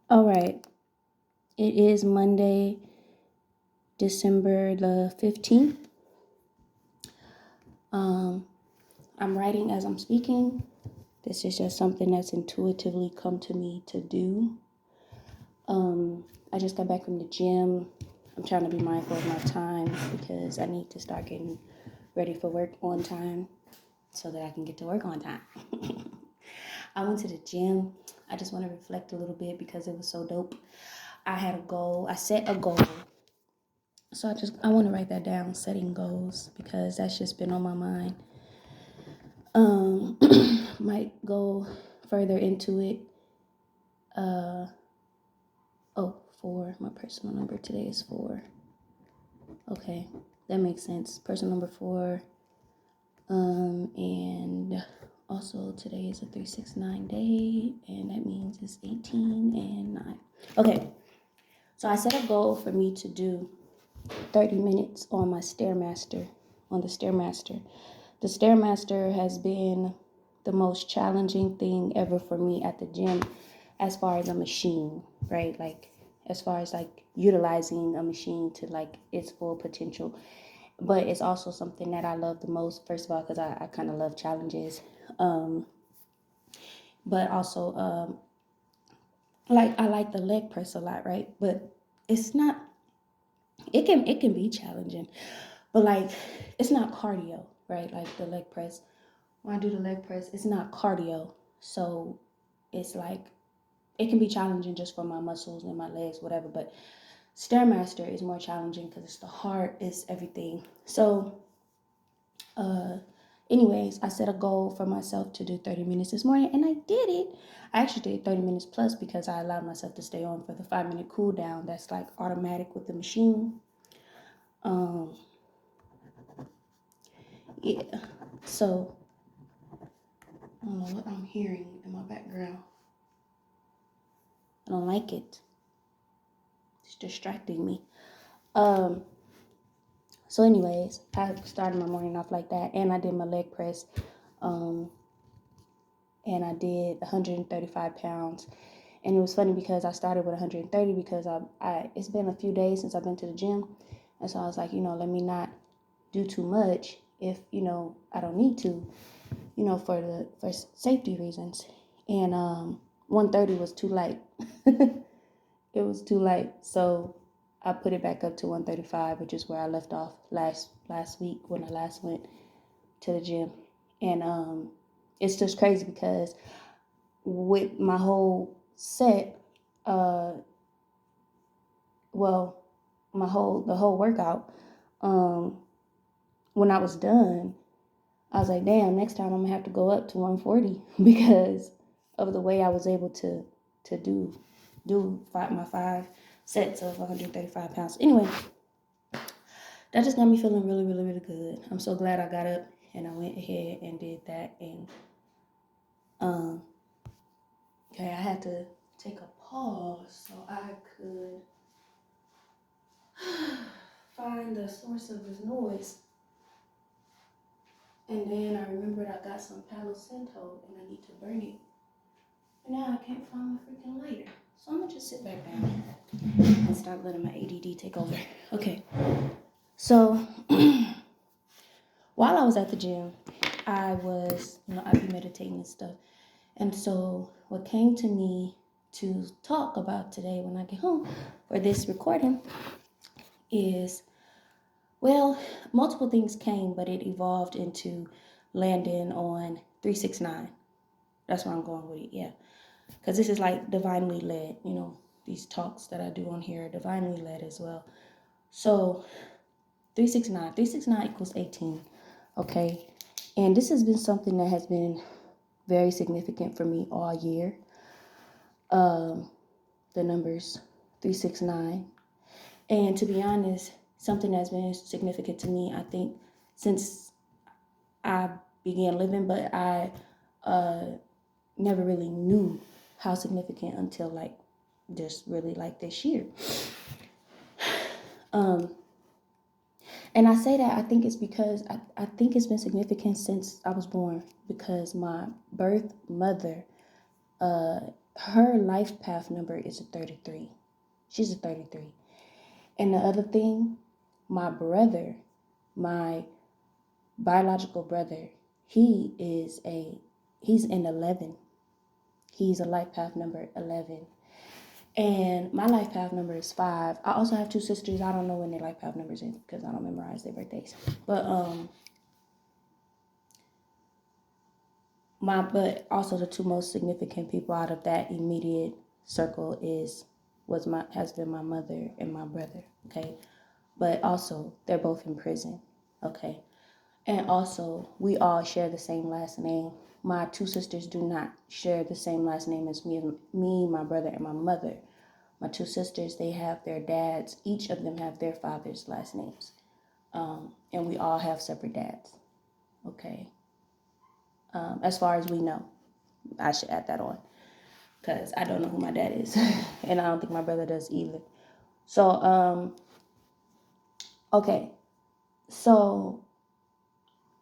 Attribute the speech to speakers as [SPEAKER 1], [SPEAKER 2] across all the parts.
[SPEAKER 1] All right. It is Monday, December the 15th. I'm writing as I'm speaking. This is just something that's intuitively come to me to do. I just got back from the gym. I'm trying to be mindful of my time because I need to start getting ready for work on time so that I can get to work on time. I went to the gym. I just want to reflect a little bit because it was so dope. I had a goal. I set a goal. So I want to write that down, setting goals, because that's just been on my mind. Um, might go further into it. Oh, 4. My personal number today is 4. Okay, that makes sense. Personal number 4. And also today is a 369 day, and that means it's 18 and 9. Okay, so I set a goal for me to do 30 minutes on my Stairmaster, on the Stairmaster. The Stairmaster has been the most challenging thing ever for me at the gym as far as a machine, right? Like, as far as like utilizing a machine to like its full potential. But it's also something that I love the most, first of all, because I kind of love challenges. But also, like, I like the leg press a lot, right? But it's not, it can be challenging, but like, it's not cardio, right? Like the leg press. When I do the leg press, it's not cardio. So it's like, it can be challenging just for my muscles and my legs, whatever. But Stairmaster is more challenging because it's the heart, it's everything. So, uh, anyways, I set a goal for myself to do 30 minutes this morning, and I did it. I actually did 30 minutes plus because I allowed myself to stay on for the 5-minute cool down that's like automatic with the machine. Um, yeah. So, I don't know what I'm hearing in my background. I don't like it. It's distracting me. Um, so anyways, I started my morning off like that, and I did my leg press. Um, and I did 135 pounds. And it was funny because I started with 130 because I it's been a few days since I've been to the gym. And so I was like, let me not do too much if, I don't need to, for safety reasons. And 130 was too light. It was too light. So I put it back up to 135, which is where I left off last week when I last went to the gym. And it's just crazy because with my whole set, uh, well, the whole workout, um, when I was done, I was like, damn, next time I'm gonna have to go up to 140 because of the way I was able to do my 5 sets of 135 pounds. Anyway, that just got me feeling really, really, really good. I'm so glad I got up and I went ahead and did that. And um, okay, I had to take a pause so I could find the source of this noise. And then I remembered I got some Palo Santo and I need to burn it. And now I can't find my freaking lighter. So I'm gonna just sit back down and stop letting my ADD take over. Okay. So while I was at the gym, I'd be meditating and stuff. And so what came to me to talk about today when I get home for this recording is, well, multiple things came, but it evolved into landing on 369. That's where I'm going with it, yeah. Because this is like divinely led, these talks that I do on here are divinely led as well. So 369 equals 18, okay? And this has been something that has been very significant for me all year. The numbers 369. And to be honest, something that's been significant to me, I think, since I began living, but I never really knew how significant until like just really like this year. And I say that I think it's because I think it's been significant since I was born because my birth mother her life path number is a 33. She's a 33. And the other thing, my brother, my biological brother, he's in 11. He's a life path number 11. And my life path number is 5. I also have 2 sisters. I don't know when their life path numbers is because I don't memorize their birthdays. But but also the 2 most significant people out of that immediate circle has been my mother and my brother. Okay. But also they're both in prison. Okay. And also we all share the same last name. My 2 sisters do not share the same last name as me, my brother, and my mother. My 2 sisters, they have their dads. Each of them have their father's last names. And we all have separate dads. Okay. As far as we know. I should add that on. Because I don't know who my dad is. And I don't think my brother does either. So, okay. So,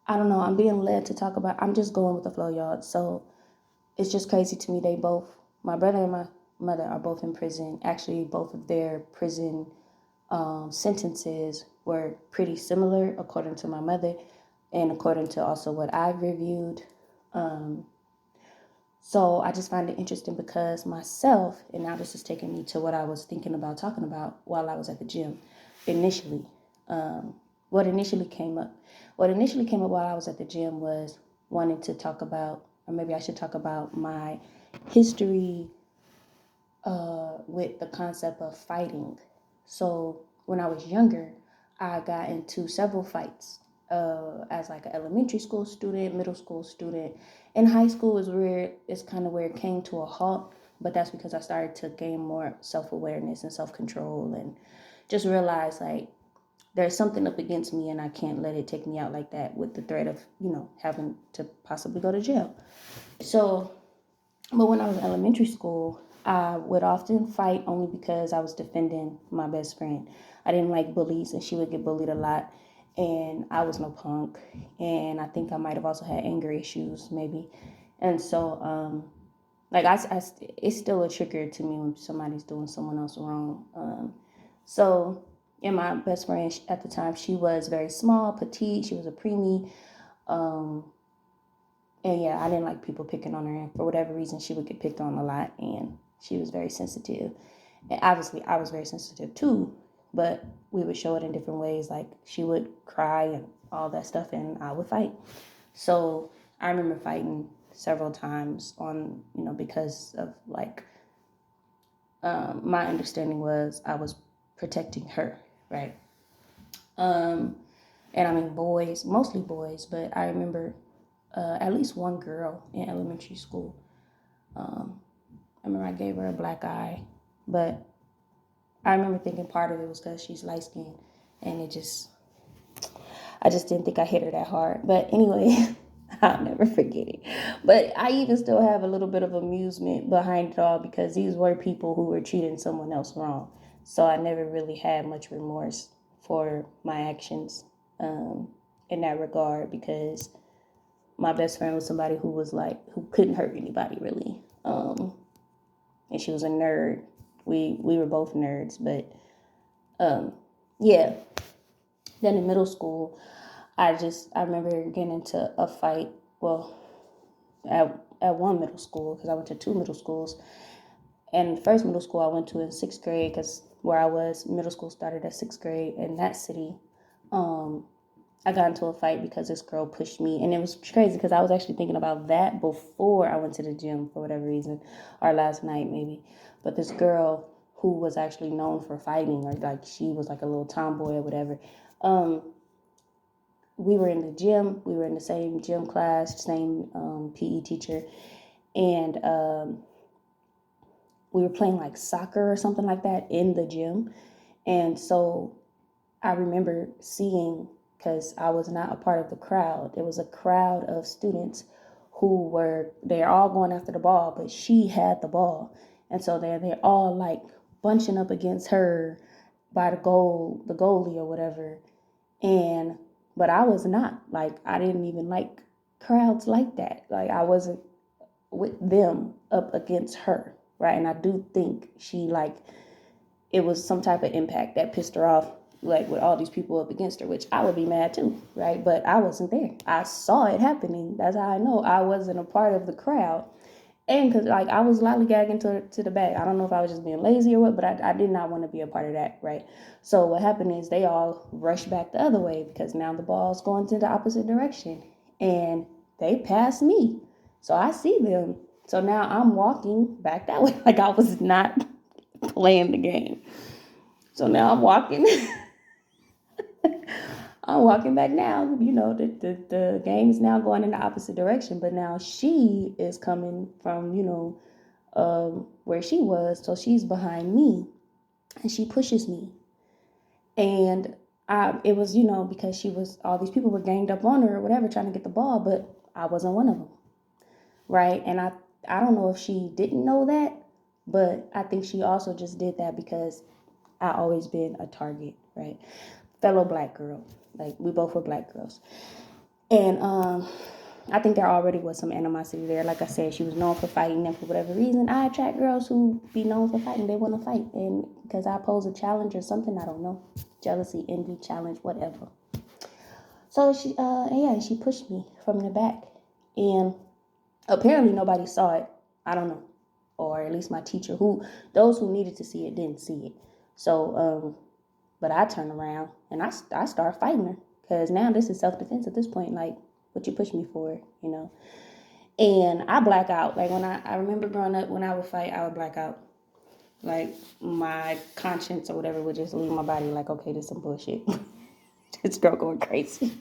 [SPEAKER 1] I don't know. I'm being led to talk about, I'm just going with the flow, y'all. So, it's just crazy to me. My brother and my mother are both in prison. Actually, both of their prison sentences were pretty similar, according to my mother, and according to also what I've reviewed. So I just find it interesting because myself, and now this is taking me to what I was thinking about talking about while I was at the gym initially. What initially came up while I was at the gym was wanting to talk about, or maybe I should talk about my history with the concept of fighting. So when I was younger, I got into several fights as like an elementary school student, middle school student. In high school is kind of where it came to a halt, but that's because I started to gain more self-awareness and self-control and just realize like there's something up against me and I can't let it take me out like that with the threat of, having to possibly go to jail. So, but when I was in elementary school, I would often fight only because I was defending my best friend. I didn't like bullies, and she would get bullied a lot, and I was no punk. And I think I might have also had anger issues, maybe. And so, it's still a trigger to me when somebody's doing someone else wrong. And my best friend at the time, she was very small, petite. She was a preemie. And yeah, I didn't like people picking on her. And for whatever reason, she would get picked on a lot. And she was very sensitive. And obviously, I was very sensitive too. But we would show it in different ways. Like she would cry and all that stuff. And I would fight. So I remember fighting several times because of my understanding was I was protecting her. Right. And I mean, mostly boys. But I remember at least one girl in elementary school. I remember I gave her a black eye, but I remember thinking part of it was because she's light skinned, and I just didn't think I hit her that hard. But anyway, I'll never forget it. But I even still have a little bit of amusement behind it all because these were people who were treating someone else wrong. So I never really had much remorse for my actions in that regard because my best friend was somebody who couldn't hurt anybody really. And she was a nerd. We were both nerds, but yeah. Then in middle school, I remember getting into a fight. Well, at one middle school because I went to 2 middle schools. And the first middle school I went to in 6th grade because where I was, middle school started at 6th grade in that city. I got into a fight because this girl pushed me. And it was crazy because I was actually thinking about that before I went to the gym for whatever reason, or last night maybe. But this girl who was actually known for fighting, or she was like a little tomboy or whatever, we were in the gym. We were in the same gym class, same PE teacher. And we were playing like soccer or something like that in the gym. And so I remember seeing, because I was not a part of the crowd, there was a crowd of students they're all going after the ball, but she had the ball. And so they're all like bunching up against her by the goalie or whatever. But I was not. I didn't even like crowds like that. I wasn't with them up against her. right? And I do think she, like, it was some type of impact that pissed her off, like with all these people up against her, which I would be mad too, right? But I wasn't there. I saw it happening. That's how I know I wasn't a part of the crowd. And because, like, I was lollygagging to the back. I don't know if I was just being lazy or what, but I did not want to be a part of that, right? So what happened is they all rushed back the other way because now the ball's going to the opposite direction. And they passed me. So I see them. So now I'm walking back that way like I was not playing the game. So now I'm walking. I'm walking back now. The game is now going in the opposite direction, but now she is coming from, where she was. So she's behind me and she pushes me. And it was, because all these people were ganged up on her or whatever, trying to get the ball, but I wasn't one of them. Right. And I don't know if she didn't know that, but I think she also just did that because I always been a target, right? Fellow black girl. Like, we both were black girls. And I think there already was some animosity there. Like I said, she was known for fighting, and for whatever reason, I attract girls who be known for fighting. They want to fight. And because I pose a challenge or something, I don't know. Jealousy, envy, challenge, whatever. So she pushed me from the back. And apparently nobody saw it. I don't know. Or at least my teacher, those who needed to see it didn't see it. So, but I turned around and I started fighting her. Because now this is self-defense at this point. Like, what you push me for, And I black out. Like, when I remember growing up, when I would fight, I would black out. Like, my conscience or whatever would just leave my body like, okay, this is some bullshit. This girl going crazy.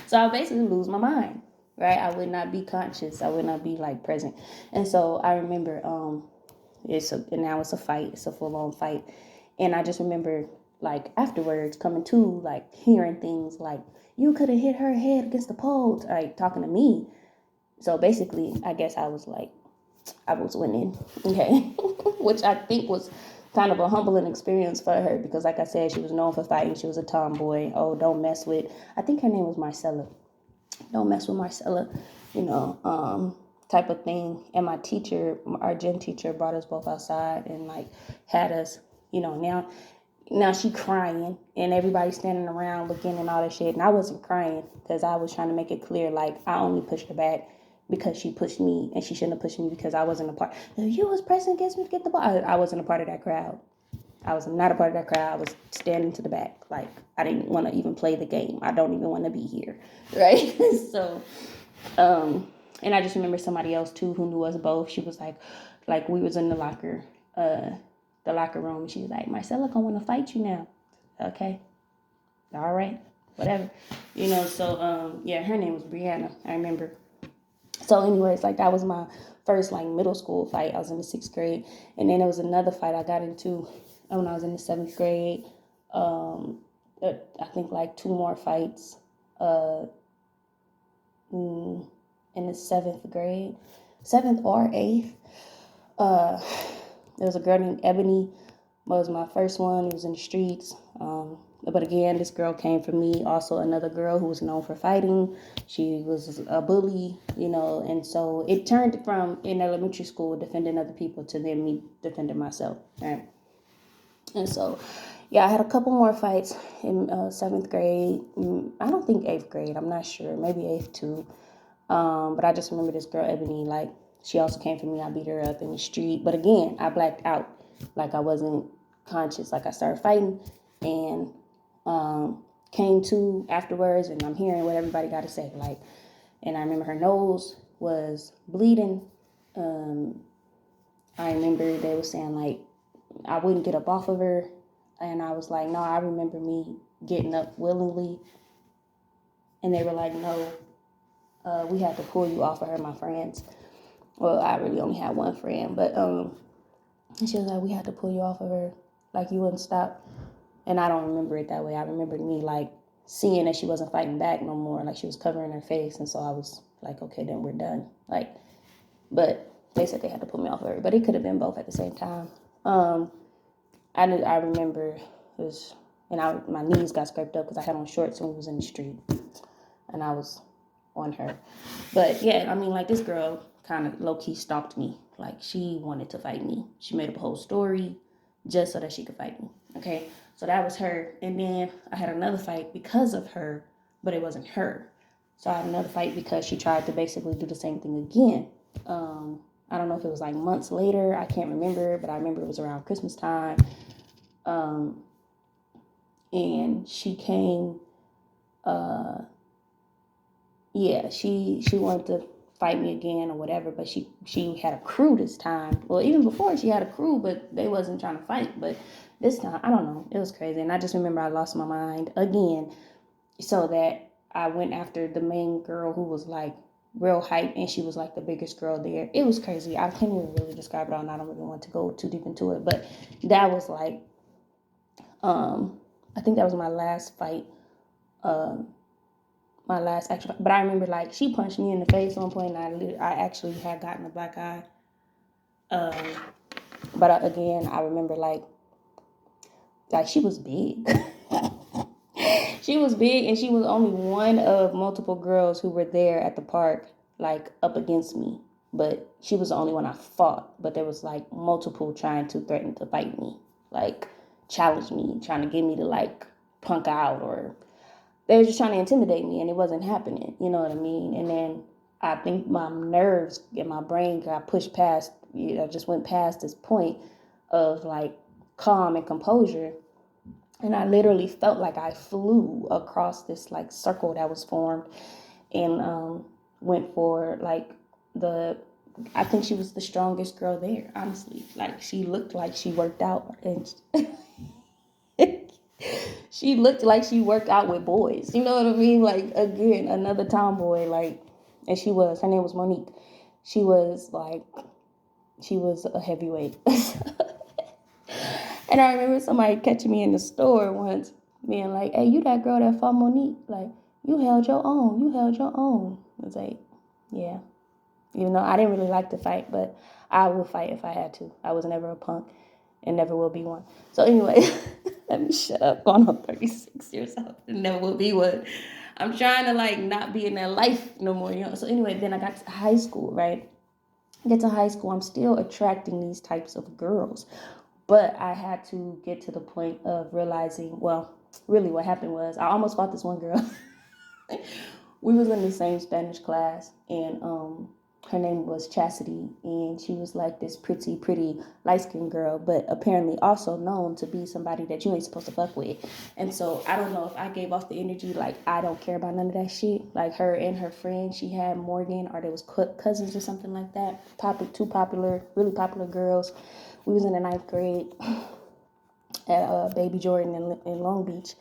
[SPEAKER 1] So I basically lose my mind, right? I would not be conscious. I would not be, like, present. And so I remember, now it's a fight. It's a full-on fight. And I just remember, like, afterwards coming to, like, hearing things like, you could have hit her head against the pole, like, talking to me. So basically, I guess I was winning, okay? Which I think was kind of a humbling experience for her because, like I said, she was known for fighting. She was a tomboy. Oh, don't mess with, I think her name was Marcella. Don't mess with Marcella, type of thing. And my teacher, our gym teacher, brought us both outside and, like, had us, now she crying and everybody standing around looking and all that shit. And I wasn't crying because I was trying to make it clear, like, I only pushed her back because she pushed me and she shouldn't have pushed me because I wasn't a part. You was pressing against me to get the ball. I wasn't a part of that crowd. I was not a part of that crowd. I was standing to the back. Like, I didn't want to even play the game. I don't even want to be here. Right? So, and I just remember somebody else too who knew us both. She was like we was in the locker room, and she was like, Marcella gonna want to fight you now. Okay. All right. Whatever. So her name was Brianna. I remember. So anyways, like, that was my first, like, middle school fight. I was in the 6th grade. And then there was another fight I got into when I was in the 7th grade. I think, like, 2 more fights in the 7th grade. 7th or 8th. There was a girl named Ebony. Was my first one. It was in the streets. But again, this girl came from me. Also, another girl who was known for fighting. She was a bully, and so it turned from in elementary school defending other people to then me defending myself. Right? And so, yeah, I had a couple more fights in 7th grade. I don't think 8th grade. I'm not sure. Maybe 8th too. But I just remember this girl, Ebony, like, she also came for me. I beat her up in the street. But again, I blacked out. Like, I wasn't conscious. Like, I started fighting and came to afterwards, and I'm hearing what everybody got to say. Like, and I remember her nose was bleeding. I remember they were saying, like, I wouldn't get up off of her. And I was like, no, I remember me getting up willingly. And they were like, no, we had to pull you off of her, my friends. Well, I really only had one friend, but she was like, we had to pull you off of her. Like, you wouldn't stop. And I don't remember it that way. I remembered me, like, seeing that she wasn't fighting back no more. Like, she was covering her face. And so I was like, okay, then we're done. Like, but they said they had to pull me off of her. But it could have been both at the same time. I remember it was, and my knees got scraped up because I had on shorts when we was in the street. And I was on her. But, yeah, I mean, like, this girl kind of low-key stalked me Like, she wanted to fight me. She made up a whole story just so that she could fight me. Okay, so that was her. And then I had another fight because of her, but it wasn't her. So I had another fight because she tried to basically do the same thing again. I don't know if it was like months later. I can't remember, but I remember it was around Christmas time. And she came. She wanted to fight me again or whatever, but she had a crew this time. Well, even before she had a crew, but they wasn't trying to fight. But this time, I don't know, it was crazy. And I just remember I lost my mind again, so that I went after the main girl who was like real hype, and she was like the biggest girl there. It was crazy. I can't even really describe it all, and I don't really want to go too deep into it. But that was like, I think that was my last fight. My last actual, but I remember like she punched me in the face at one point, and I actually had gotten a black eye. But again, I remember like she was big. She was big, and she was only one of multiple girls who were there at the park, like up against me. But she was the only one I fought. But there was like multiple trying to threaten to fight me, like challenge me, trying to get me to like punk out, or they were just trying to intimidate me, and it wasn't happening. You know what I mean? And then I think my nerves and my brain got pushed past, just went past this point of like calm and composure. And I literally felt like I flew across this like circle that was formed, and went for like I think she was the strongest girl there, honestly. Like, she looked like she worked out, and she looked like she worked out with boys. You know what I mean? Like, again, another tomboy. Like, and her name was Monique. She was a heavyweight. And I remember somebody catching me in the store once, being like, "Hey, you that girl that fought Monique? Like, you held your own. You held your own." I was like, yeah. Even though I didn't really like to fight, but I would fight if I had to. I was never a punk and never will be one. So anyway, let me shut up. Going on 36 years old and never will be one. I'm trying to like not be in that life no more, you know. So anyway, then I got to high school, right? Get to high school, I'm still attracting these types of girls. But I had to get to the point of realizing, well, really what happened was I almost fought this one girl. We was in the same Spanish class, and her name was Chastity, and she was like this pretty light-skinned girl, but apparently also known to be somebody that you ain't supposed to fuck with. And so I don't know if I gave off the energy like I don't care about none of that shit. Like, her and her friend, she had Morgan, or they was cousins or something like that. Really popular girls. We was in the 9th grade at Baby Jordan in Long Beach,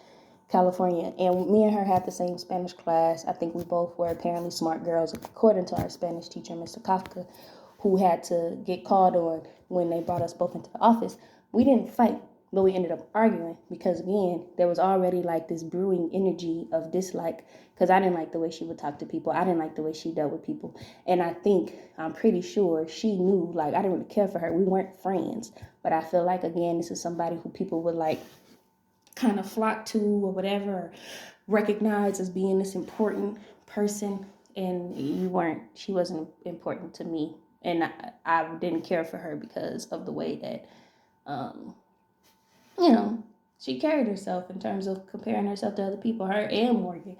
[SPEAKER 1] California. And me and her had the same Spanish class. I think we both were apparently smart girls, according to our Spanish teacher, Mr. Kafka, who had to get called on when they brought us both into the office. We didn't fight, but we ended up arguing because, again, there was already like this brewing energy of dislike, because I didn't like the way she would talk to people. I didn't like the way she dealt with people. And I'm pretty sure she knew, like, I didn't really care for her. We weren't friends. But I feel like, again, this is somebody who people would like kind of flock to or whatever, or recognize as being this important person, and she wasn't important to me, and I didn't care for her because of the way that she carried herself in terms of comparing herself to other people, her and Morgan.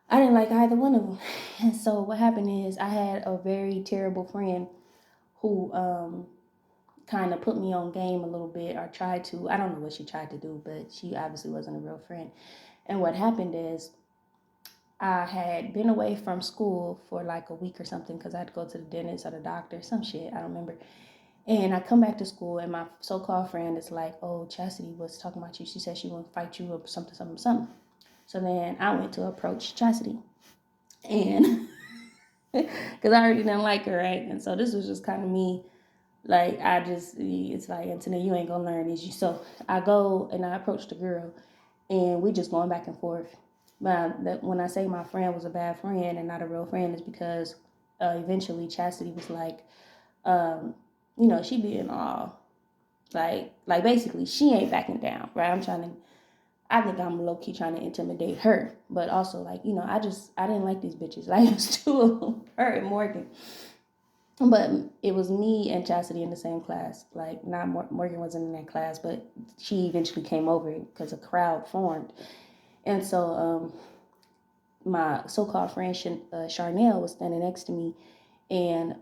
[SPEAKER 1] I didn't like either one of them. And so what happened is I had a very terrible friend who kind of put me on game a little bit, or tried to. I don't know what she tried to do, but she obviously wasn't a real friend. And what happened is I had been away from school for like a week or something because I had to go to the dentist or the doctor, some shit, I don't remember. And I come back to school, and my so-called friend is like, "Oh, Chastity was talking about you. She said she wanted to fight you or something. So then I went to approach Chastity, and because I already didn't like her, right? And so this was just kind of me. Like, it's like, Anthony, you ain't gonna learn, is you? So I go and I approach the girl, and we just going back and forth. But when I say my friend was a bad friend and not a real friend, is because eventually Chastity was like, she being all like basically she ain't backing down, right? I think I'm low key trying to intimidate her, but also like, I didn't like these bitches. Like, it was two of them, her and Morgan. But it was me and Chastity in the same class. Like, not Morgan wasn't in that class, but she eventually came over because a crowd formed. And so my so-called friend Charnel was standing next to me, and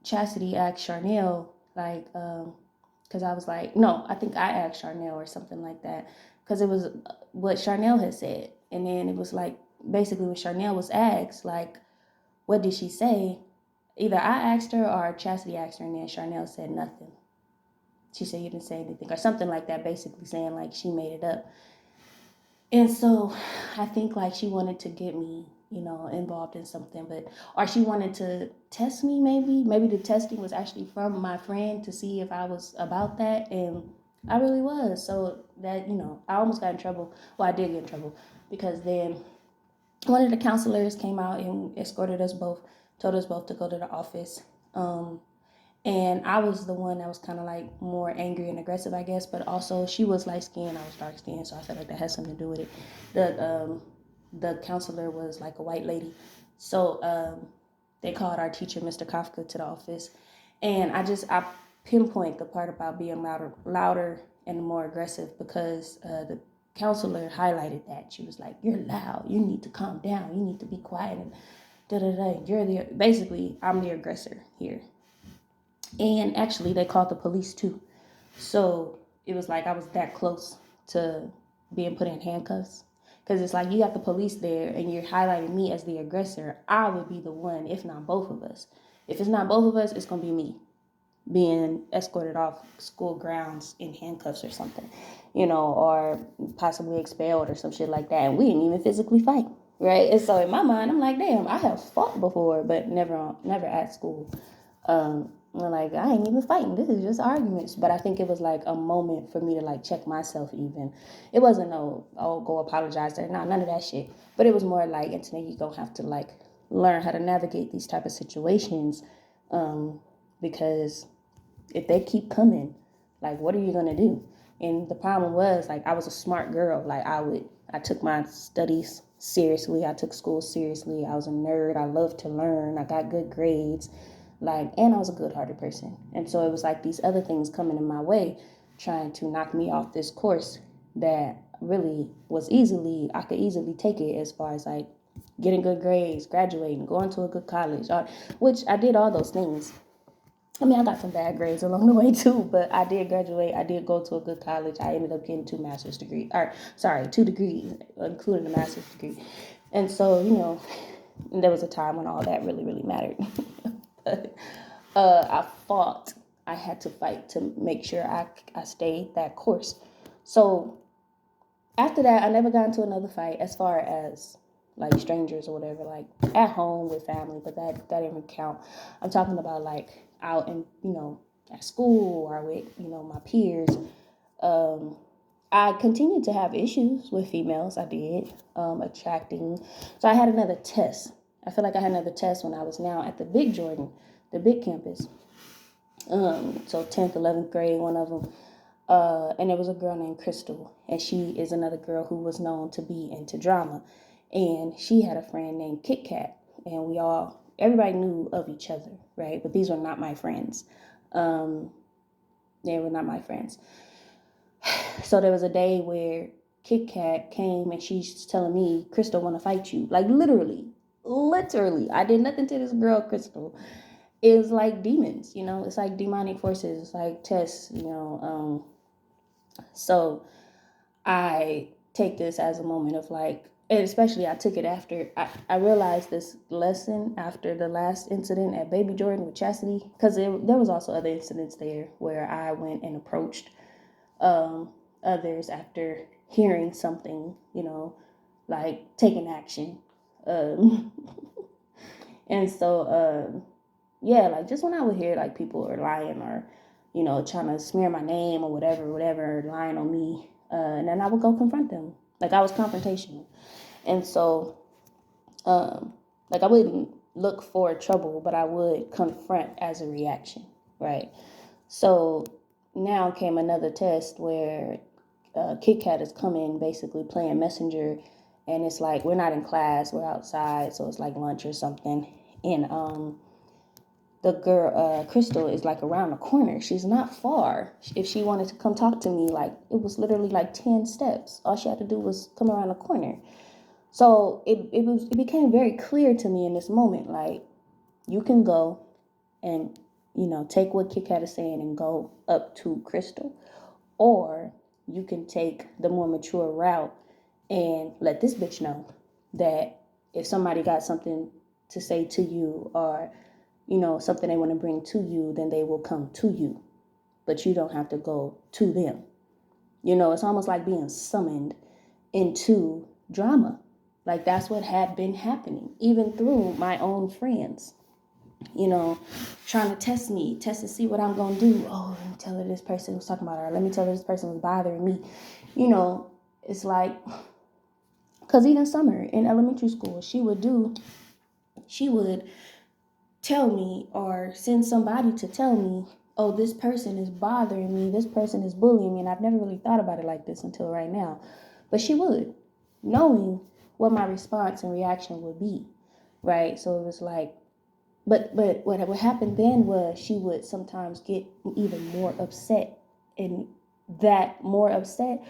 [SPEAKER 1] Chastity asked Charnel, like, because I was like, no, I think I asked Charnel or something like that, because it was what Charnel had said. And then it was like, basically when Charnel was asked, like, what did she say? Either I asked her or Chastity asked her, and then Charnel said nothing. She said you didn't say anything or something like that, basically saying like she made it up. And so I think like she wanted to get me, involved in something, or she wanted to test me maybe. Maybe the testing was actually from my friend to see if I was about that. And I really was. So that, I almost got in trouble. Well, I did get in trouble because then one of the counselors came out and escorted us both, told us both to go to the office. And I was the one that was kind of like more angry and aggressive, I guess. But also, she was light skinned, I was dark skinned, so I felt like that had something to do with it. The counselor was like a white lady, so they called our teacher, Mr. Kafka, to the office, and I pinpoint the part about being louder and more aggressive because the counselor highlighted that. She was like, "You're loud. You need to calm down. You need to be quiet." And da da da. Basically, I'm the aggressor here. And actually, they called the police too. So it was like I was that close to being put in handcuffs. Because it's like you got the police there and you're highlighting me as the aggressor. I would be the one, if not both of us. If it's not both of us, it's going to be me being escorted off school grounds in handcuffs or something, or possibly expelled or some shit like that. And we didn't even physically fight, right? And so in my mind, I'm like, damn, I have fought before, but never at school. Like, I ain't even fighting. This is just arguments. But I think it was like a moment for me to like check myself even. It wasn't no, oh, go apologize to her. No, none of that shit. But it was more like, Antonia, you gonna have to like learn how to navigate these type of situations. Because if they keep coming, like, what are you gonna do? And the problem was, like, I was a smart girl. Like, I took my studies seriously. I took school seriously. I was a nerd. I loved to learn. I got good grades. Like, and I was a good-hearted person. And so it was like these other things coming in my way, trying to knock me off this course that really I could easily take it as far as like getting good grades, graduating, going to a good college, which I did all those things. I mean, I got some bad grades along the way too, but I did graduate. I did go to a good college. I ended up getting 2 degrees, including a master's degree. And so, there was a time when all that really, really mattered. But I fought. I had to fight to make sure I stayed that course. So after that, I never got into another fight as far as like strangers or whatever, like at home with family, but that didn't count. I'm talking about like out and at school or with my peers. I continued to have issues with females. I did attracting. So I had another test. I feel like I had another test when I was now at the Big Jordan, the big campus. So 10th, 11th grade, one of them. And there was a girl named Crystal, and she is another girl who was known to be into drama. And she had a friend named Kit Kat, and everybody knew of each other, right? But these were not my friends. They were not my friends. So there was a day where Kit Kat came and she's telling me, Crystal want to fight you. Like literally. I did nothing to this girl, Crystal. It's like demons, it's like demonic forces, it's like tests, so I take this as a moment of like, and especially I took it after I realized this lesson after the last incident at Baby Jordan with Chastity, because there was also other incidents there where I went and approached others after hearing something, like taking action. Um, and so, yeah, like just when I would hear like people are lying or, trying to smear my name or whatever, lying on me, and then I would go confront them. Like I was confrontational. And so, like I wouldn't look for trouble, but I would confront as a reaction, right? So now came another test where Kit Kat is coming, basically playing messenger, and it's like we're not in class, we're outside, so it's like lunch or something, and the girl, Crystal, is like around the corner. She's not far. If she wanted to come talk to me, like it was literally like 10 steps. All she had to do was come around the corner. So it became very clear to me in this moment, like you can go and, take what Kit Kat is saying and go up to Crystal, or you can take the more mature route and let this bitch know that if somebody got something to say to you, or something they want to bring to you, then they will come to you, but you don't have to go to them. It's almost like being summoned into drama. Like that's what had been happening, even through my own friends, trying to test to see what I'm going to do. Oh, let me tell her this person was talking about her. Let me tell her this person was bothering me. It's like, because even Summer in elementary school, she would tell me or send somebody to tell me, oh, this person is bothering me, this person is bullying me. And I've never really thought about it like this until right now. But she would, knowing what my response and reaction would be, right? So it was like, but what happened then was she would sometimes get even more upset, and that more upset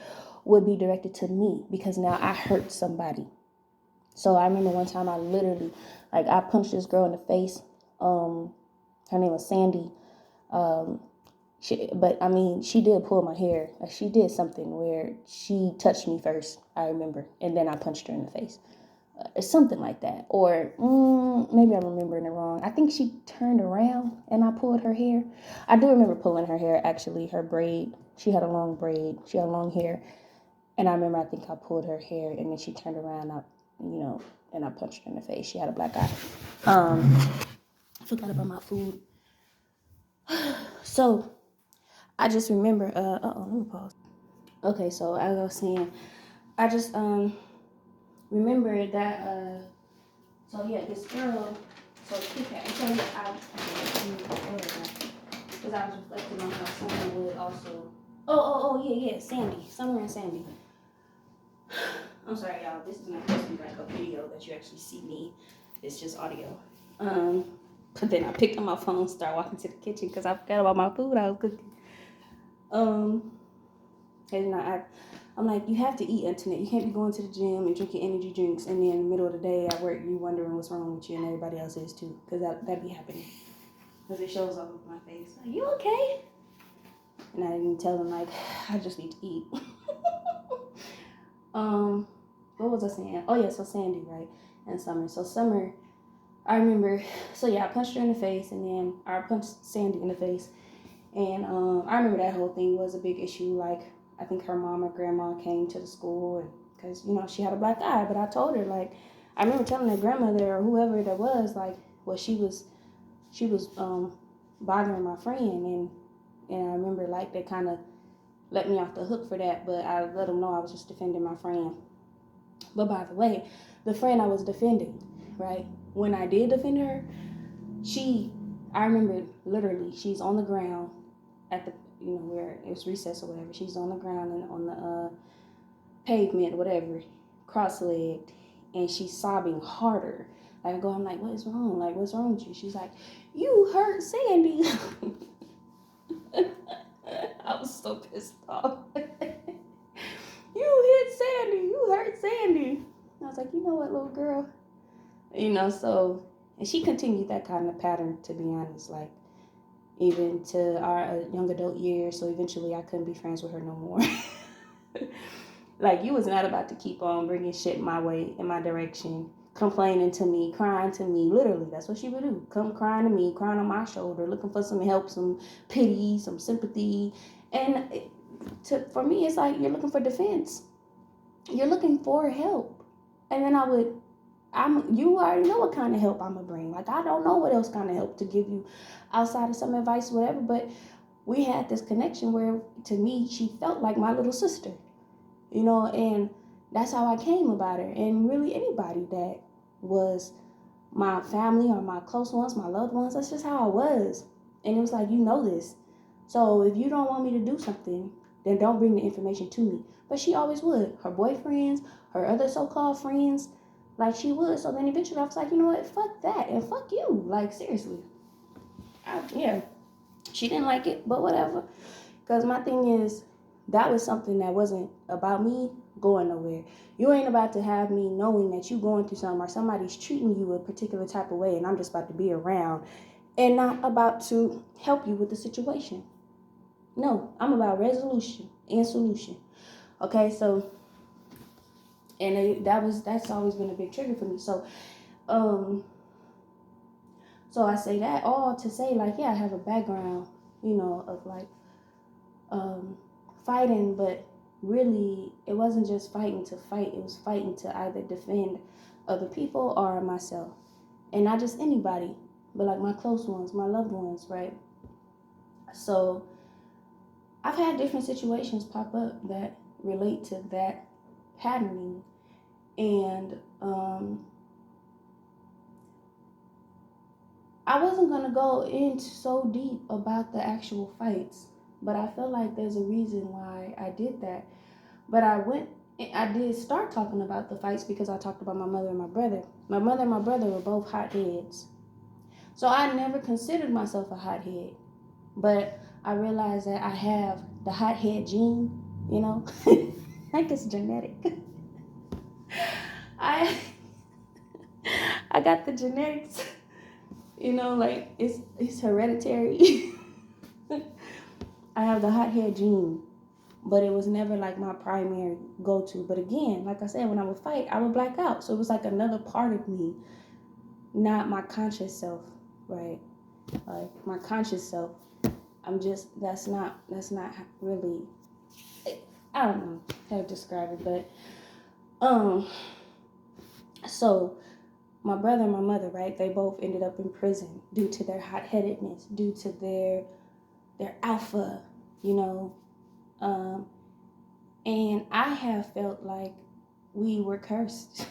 [SPEAKER 1] would be directed to me because now I hurt somebody. So I remember one time I literally, I punched this girl in the face. Her name was Sandy. She did pull my hair. She did something where she touched me first, I remember, and then I punched her in the face. Something like that. Or maybe I'm remembering it wrong. I think she turned around and I pulled her hair. I do remember pulling her hair, actually, her braid. She had a long braid. She had long hair. And I remember, I think I pulled her hair, and then she turned around, and I punched her in the face. She had a black eye. I forgot about my food. So I just remember, let me pause. Okay, so as I was saying, I just remember that, so yeah, this girl, so Kit Kat, so yeah, because I was reflecting on how Summer would also, yeah, Sandy, Summer and Sandy. I'm sorry, y'all, this is not supposed to be like a video that you actually see me, it's just audio. But then I picked up my phone, started walking to the kitchen because I forgot about my food I was cooking. And I'm like, you have to eat, Antoinette. You can't be going to the gym and drinking energy drinks, and then in the middle of the day at work, you wondering what's wrong with you, and everybody else is too, because that'd be happening. Because it shows up with my face. Like, you okay? And I didn't tell them, like, I just need to eat. What was I saying? Oh yeah, so Sandy, right? And Summer. So Summer, I remember, so yeah, I punched her in the face, and then I punched Sandy in the face. And I remember that whole thing was a big issue. Like, I think her mom or grandma came to the school, and because, she had a black eye. But I told her, like, I remember telling her grandmother or whoever that was, like, well, she was bothering my friend. And I remember, like, they kind of let me off the hook for that. But I let them know I was just defending my friend. But by the way, the friend I was defending, right, when I did defend her, I remember literally, she's on the ground at the, where it was recess or whatever. She's on the ground and on the pavement or whatever, cross-legged, and she's sobbing harder. Like, I'm like, what is wrong? Like, what's wrong with you? She's like, you hurt Sandy. I was so pissed off. You hit Sandy. You hurt Sandy. I was like, you know what, little girl? So, and she continued that kind of pattern, to be honest, like, even to our young adult years. So eventually I couldn't be friends with her no more. Like, you was not about to keep on bringing shit my way, in my direction, complaining to me, crying to me. Literally, that's what she would do. Come crying to me, crying on my shoulder, looking for some help, some pity, some sympathy. And for me, it's like, you're looking for defense. You're looking for help. And then you already know what kind of help I'm gonna bring. Like, I don't know what else kind of help to give you outside of some advice, whatever. But we had this connection where, to me, she felt like my little sister, and that's how I came about her. And really, anybody that was my family or my close ones, my loved ones, that's just how I was. And it was like, this. So if you don't want me to do something, then don't bring the information to me. But she always would. Her boyfriends, her other so-called friends, like, she would. So then eventually I was like, you know what? Fuck that. And fuck you. Like, seriously. Yeah, she didn't like it, but whatever. Because my thing is, that was something that wasn't about me going nowhere. You ain't about to have me knowing that you going through something or somebody's treating you a particular type of way and I'm just about to be around and not about to help you with the situation. No, I'm about resolution and solution. Okay, so that's always been a big trigger for me. Um so I say that all to say, like, yeah, I have a background, of like um fighting, but really it wasn't just fighting to fight, it was fighting to either defend other people or myself. And not just anybody, but like my close ones, my loved ones, right? So I've had different situations pop up that relate to that patterning. And I wasn't gonna go into so deep about the actual fights, but I feel like there's a reason why I did that. But I did start talking about the fights because I talked about my mother and my brother. My mother and my brother were both hotheads. So I never considered myself a hothead. But I realized that I have the hothead gene, you know? I think it's genetic. I I got the genetics, like it's hereditary. I have the hothead gene, but it was never like my primary go-to. But again, like I said, when I would fight, I would black out. So it was like another part of me, not my conscious self, right? Like my conscious self, that's not really, I don't know how to describe it, but um so my brother and my mother, right, they both ended up in prison due to their hot-headedness, due to their alpha, you know. Um, and I have felt like we were cursed.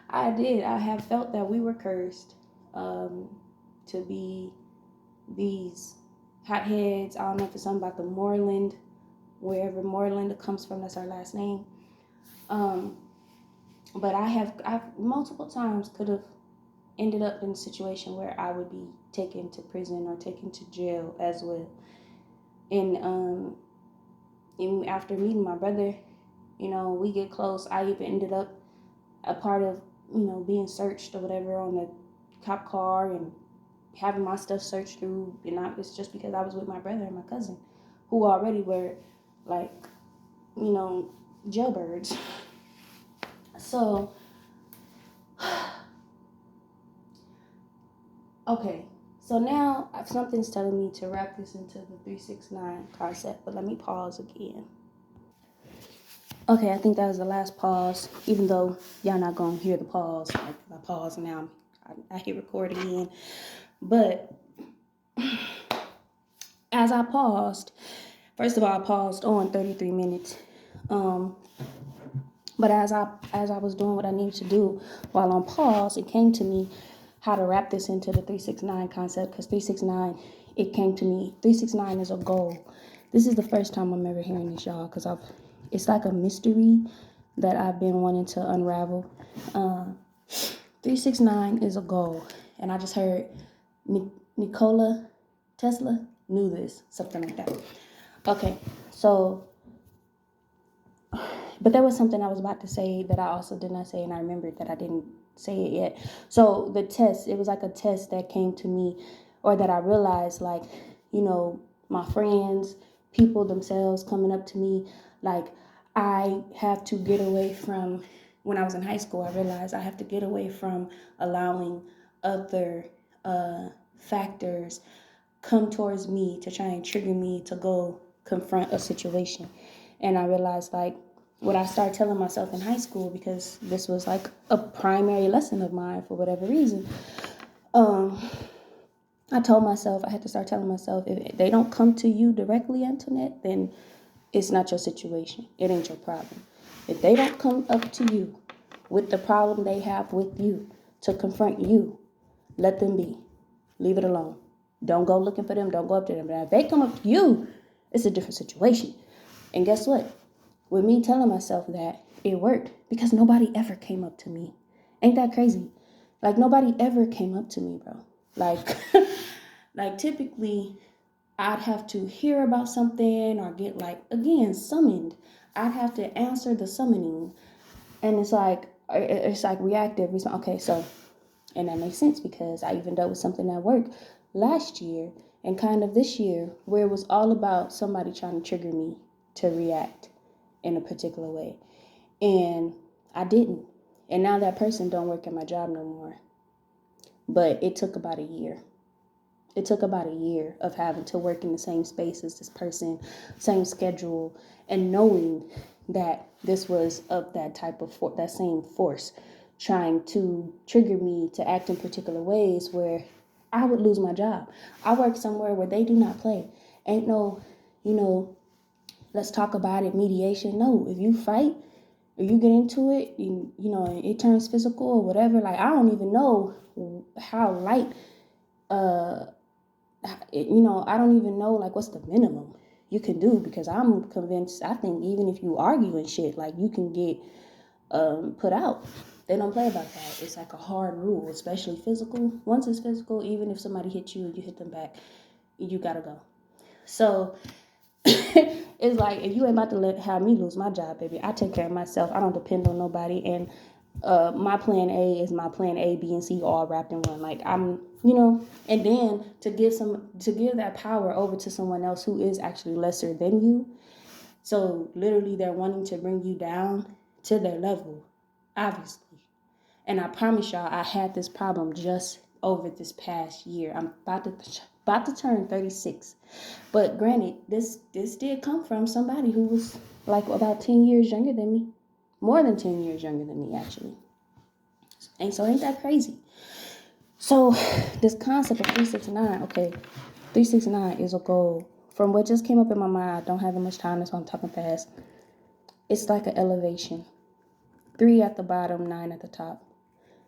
[SPEAKER 1] I did. I have felt that we were cursed um, to be these hotheads. I don't know if it's something about the Moreland, wherever Moreland comes from. That's our last name. Um, but I've multiple times could have ended up in a situation where I would be taken to prison or taken to jail as well. And after meeting my brother, we get close. I even ended up a part of, being searched or whatever on the cop car and having my stuff searched through. And it's just because I was with my brother and my cousin, who already were like, jailbirds. So, okay. So now something's telling me to wrap this into the 369 concept, but let me pause again. Okay, I think that was the last pause, even though y'all not gonna hear the pause. Like I pause now, I hit record again. But as I paused, first of all, I paused on 33 minutes. But as I was doing what I needed to do while on pause, it came to me how to wrap this into the 369 concept, because 369, it came to me. 369 is a goal. This is the first time I'm ever hearing this, y'all, because it's like a mystery that I've been wanting to unravel. 369 is a goal, and I just heard Nikola Tesla knew this, something like that. Okay, so, but there was something I was about to say that I also did not say, and I remembered that I didn't say it yet. So the test, it was like a test that came to me, or that I realized, like, my friends, people themselves coming up to me, like, I have to get away from, when I was in high school, I realized I have to get away from allowing other factors come towards me to try and trigger me to go confront a situation. And I realized, like, what I started telling myself in high school, because this was like a primary lesson of mine for whatever reason. I told myself, I had to start telling myself, if they don't come to you directly, Antoinette, then it's not your situation. It ain't your problem. If they don't come up to you with the problem they have with you to confront you, let them be. Leave it alone. Don't go looking for them. Don't go up to them. But if they come up to you, it's a different situation. And guess what? With me telling myself that, it worked, because nobody ever came up to me. Ain't that crazy? Like, nobody ever came up to me, bro. Like, like typically I'd have to hear about something or get like, again, summoned. I'd have to answer the summoning. And it's like reactive response. Okay, so, and that makes sense because I even dealt with something at work last year and kind of this year where it was all about somebody trying to trigger me to react in a particular way. And I didn't. And now that person don't work at my job no more. But it took about a year. It took about a year of having to work in the same space as this person, same schedule, and knowing that this was of that type of that same force trying to trigger me to act in particular ways where I would lose my job. I work somewhere where they do not play. Ain't no, let's talk about it, mediation. No, if you fight or you get into it, it turns physical or whatever. Like, I don't even know how light, I don't even know, like, what's the minimum you can do, because I'm convinced, I think even if you argue and shit, like, you can get put out. They don't play about that. It's like a hard rule, especially physical. Once it's physical, even if somebody hits you and you hit them back, you gotta go. So it's like, if you ain't about to have me lose my job, baby, I take care of myself. I don't depend on nobody. And my plan A is my plan A, B, and C all wrapped in one. Like, and then to give that power over to someone else who is actually lesser than you. So literally they're wanting to bring you down to their level, obviously. And I promise y'all, I had this problem just over this past year. I'm about to turn 36. But granted, this did come from somebody who was like about 10 years younger than me. More than 10 years younger than me, actually. And so ain't that crazy? So this concept of 369, okay, 369 is a goal. From what just came up in my mind, I don't have that much time, that's why I'm talking fast. It's like an elevation. 3 at the bottom, 9 at the top.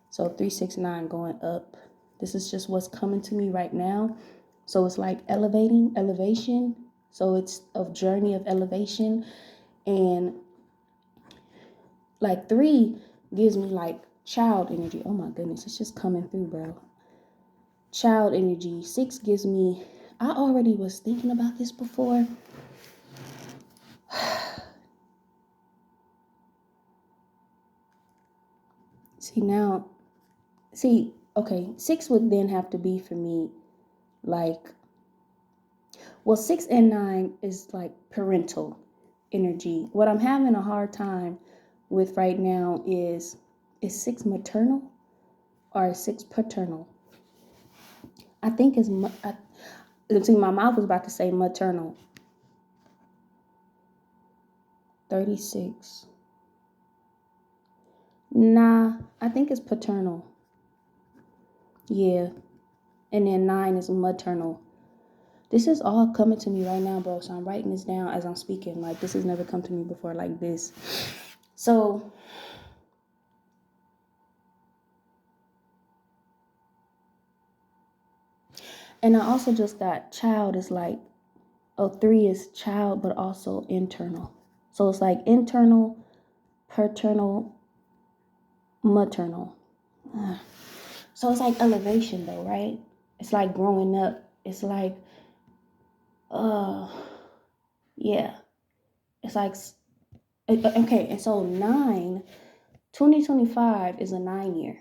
[SPEAKER 1] So 369 going up. This is just what's coming to me right now. So it's like elevation. So it's a journey of elevation. And like 3 gives me like child energy. Oh my goodness, it's just coming through, bro. Child energy. 6 gives me, I already was thinking about this before. Okay, 6 would then have to be for me like, well, 6 and 9 is like parental energy. What I'm having a hard time with right now is 6 maternal or 6 paternal? I think it's, my mouth was about to say maternal. 36. Nah, I think it's paternal. Yeah. And then 9 is maternal. This is all coming to me right now, bro. So I'm writing this down as I'm speaking. Like, this has never come to me before like this. So, and I also just got child is like, 3 is child, but also internal. So it's like internal, paternal, maternal. So it's like elevation though, right? It's like growing up. It's like, yeah. It's like, okay. And so 2025 is a 9 year,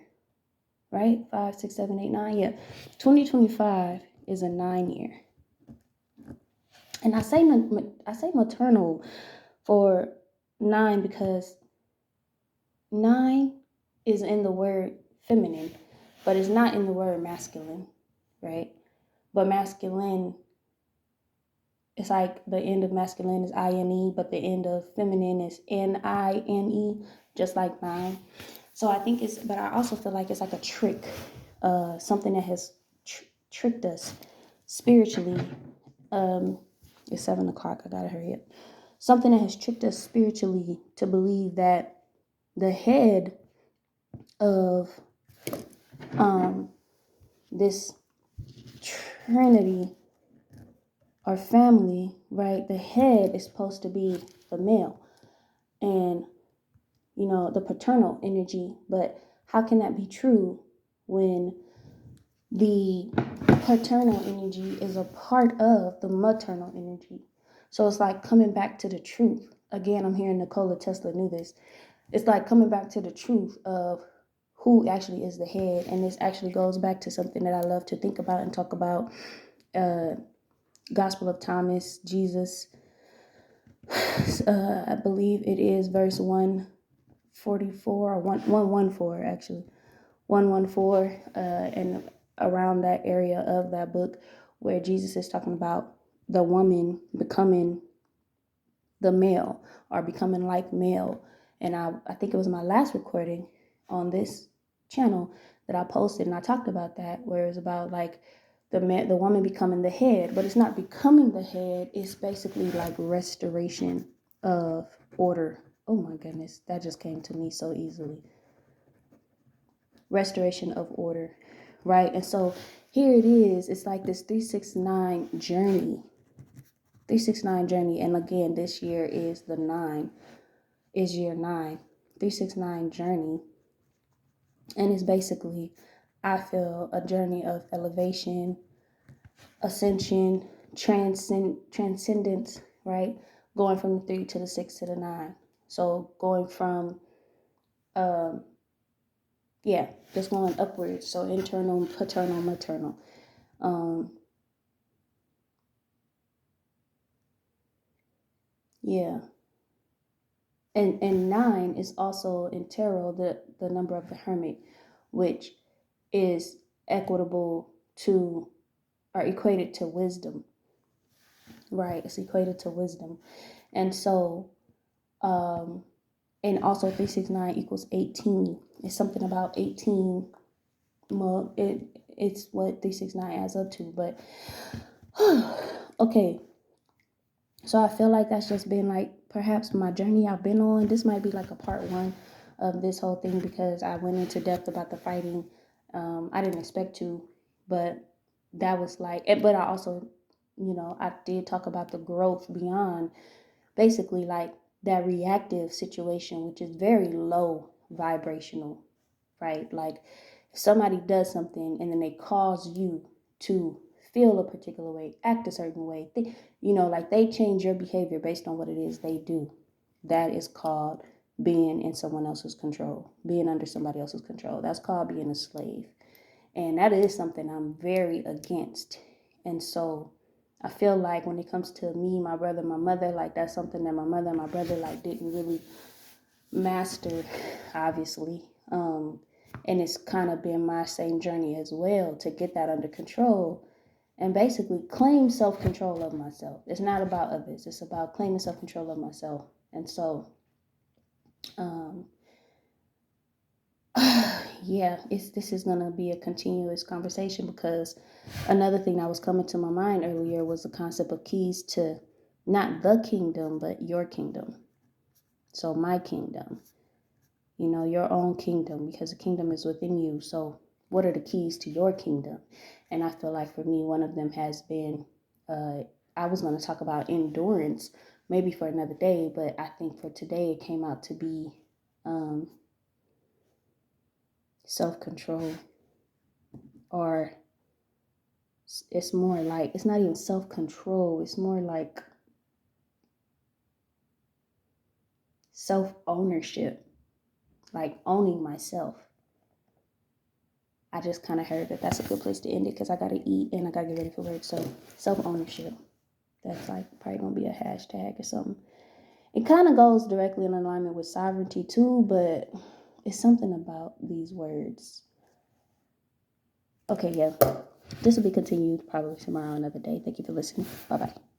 [SPEAKER 1] right? 5, 6, 7, 8, 9. Yeah. 2025 is a 9 year. And I say maternal for 9 because 9 is in the word feminine, but it's not in the word masculine, right? But masculine, it's like the end of masculine is INE, but the end of feminine is NINE, just like 9. So I think but I also feel like it's like a trick, something that has tricked us spiritually. It's 7 o'clock, I gotta hurry up. Something that has tricked us spiritually to believe that the head of this trinity or family, right? The head is supposed to be the male and, the paternal energy. But how can that be true when the paternal energy is a part of the maternal energy. So it's like coming back to the truth. Again, I'm hearing Nikola Tesla knew this. It's like coming back to the truth of who actually is the head. And this actually goes back to something that I love to think about and talk about. Gospel of Thomas, Jesus. I believe it is verse 144 or 114 actually. 114 and around that area of that book where Jesus is talking about the woman becoming the male or becoming like male. And I think it was my last recording on this channel that I posted, and I talked about that, where it's about like the woman becoming the head, but it's not becoming the head. It's basically like restoration of order. Oh my goodness, that just came to me so easily. Restoration of order, right? And so here it is. It's like this 369 journey. 369 journey. And again, this year is year 9. 369 journey. And it's basically, I feel, a journey of elevation, ascension, transcendence, right? Going from the 3 to the 6 to the 9. So going from, just going upwards. So internal, paternal, maternal. Yeah. And 9 is also in tarot the number of the hermit, which is equitable to or equated to wisdom. Right, it's equated to wisdom. And so and also 369 equals 18. It's something about 18. Well, it's what 369 adds up to, but okay. So I feel like that's just been like perhaps my journey I've been on. This might be like a part 1 of this whole thing because I went into depth about the fighting. I didn't expect to, but that was like, but I also, I did talk about the growth beyond basically like that reactive situation, which is very low vibrational, right? Like if somebody does something and then they cause you to feel a particular way, act a certain way, like they change your behavior based on what it is they do. That is called being in someone else's control, being under somebody else's control. That's called being a slave. And that is something I'm very against. And so I feel like when it comes to me, my brother, my mother, like that's something that my mother and my brother like didn't really master, obviously. And it's kind of been my same journey as well to get that under control and basically claim self-control of myself. It's not about others. It's about claiming self-control of myself. And so, this is going to be a continuous conversation because another thing that was coming to my mind earlier was the concept of keys to not the kingdom, but your kingdom. So my kingdom, your own kingdom, because the kingdom is within you. So what are the keys to your kingdom? And I feel like for me, one of them has been, I was going to talk about endurance, maybe for another day, but I think for today it came out to be self-control, or it's more like, it's not even self-control, it's more like self-ownership, like owning myself. I just kind of heard that that's a good place to end it because I got to eat and I got to get ready for work. So self-ownership, that's like probably going to be a hashtag or something. It kind of goes directly in alignment with sovereignty too, but it's something about these words. Okay, yeah. This will be continued probably tomorrow, another day. Thank you for listening. Bye-bye.